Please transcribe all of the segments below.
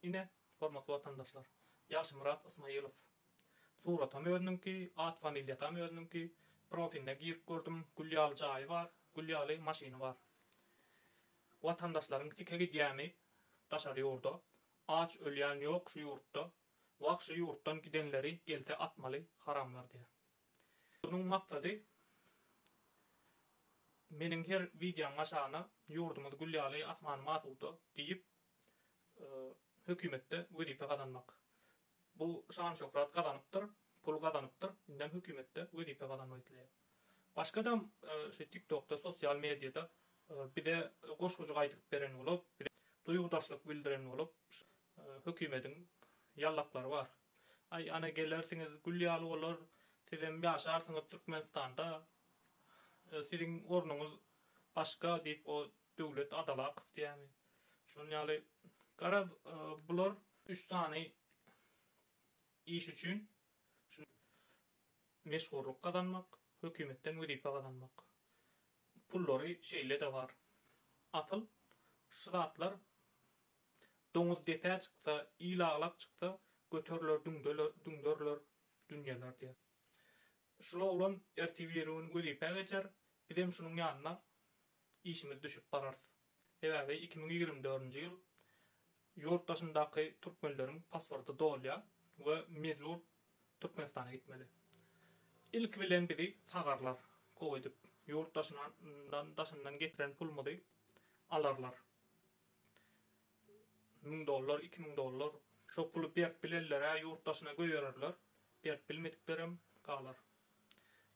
Ine, hormatly vatandaşlar, Ýaşymyrat Ismaýylow. Suratam öňünki, at familiýatam öňünki, profiline girip gördüm, gülýaly jaý bar, gülýaly maşyny bar. Vatandaşlaryň tike gidýäni daşary ýurda, aç ölýän ýok şu ýurtda, wagt şu ýurtdan gidenleri gelte atmaly, haramlar diýär. Bunun maksady meniň her videom aşagyna ýurdumyz gülýaly, asmanym asuda diýip hökümetde wedipe kazanmak. Bu şan şöhret kazanypdyr, pul kazanypdyr, indem hökümetde wedipe kazanmak diýär. Başga da şu TikTok'ta, sosial mediada bide goşgucu gaýdyp beren bolup, duýgudaşlyk bildiren bolup, hökümetiň ýallaklary bar. Ay ana gelersiňiz gülýaly bolar, sizem ýaşarsyňyz Türkmenistanda, siziň ornuňyz başga diýip o döwlet adalakyp diýärmi. Şoňaly garaz bular 3 tane iş üçin meşgullyk kazanmak, hökümetten wedipe kazanmak. Pullary şeýle de bar. Atyl şygatlar doňuz depä çyksa, ilaglap çyksa, göteriler, düňdörler, dünýäler diýär. Şular bilen RTV-ň wedipe geçer, bizem şunyň ýanyna işimiz düşüp barar. Ebäbi 2024-nji ýyl ýurtdaşyndaky türkmenleriň pasporty dolýar we mezur Türkmenistana gitmeli. İlk bilen bizi tagarlar, goýdyp, ýurtdaşyndan getiren pulmudy alarlar. $1000, $2000 şo pulu berip bilenlere ýurtdaşyna göýererler. Berip bilmediklerim galar.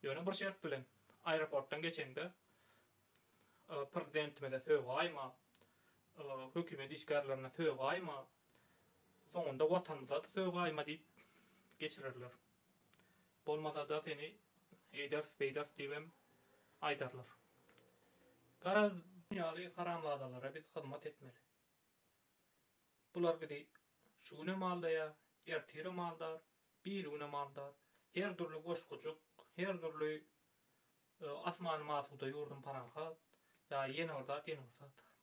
Ýöne bir şert bilen aeroportdan geçende prezidentime de söýge aýma, hökümet işgärlerine söýge aýma, soňunda watandaşa da söýge aýma diýip geçirirler. Bolmasa da seni eýders diýip aýdarlar. Garaz dünýäli haramladalara biz hyzmat etmeli. Bular bizi şuňa maldaýar, ertiri maldar, birine maldar, her türlü goşgujuk, her türlü asmany masuda ýurdum parahat, ya ýene orda.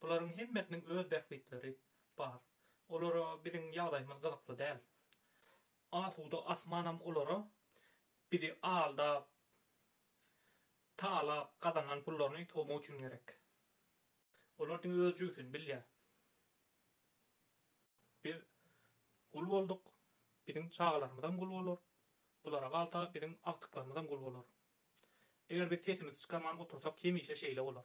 Bularyň hemmesiniň öz bähbetleri bar. Olara biziň ýagdaýymyz gyzykly däl. Asuda asmanam olara bizi alda taala kazanan pullaryny tomo üçin gerek. Olaryň öz jüýsün bilýär. Biz gul bolduk, biziň çağlarymyzdan gul bolar. Bulara galta biziň akdyklarymyzdan gul bolar. Eger biz sesimizi çykarman otursak kim işe şeýle bolar.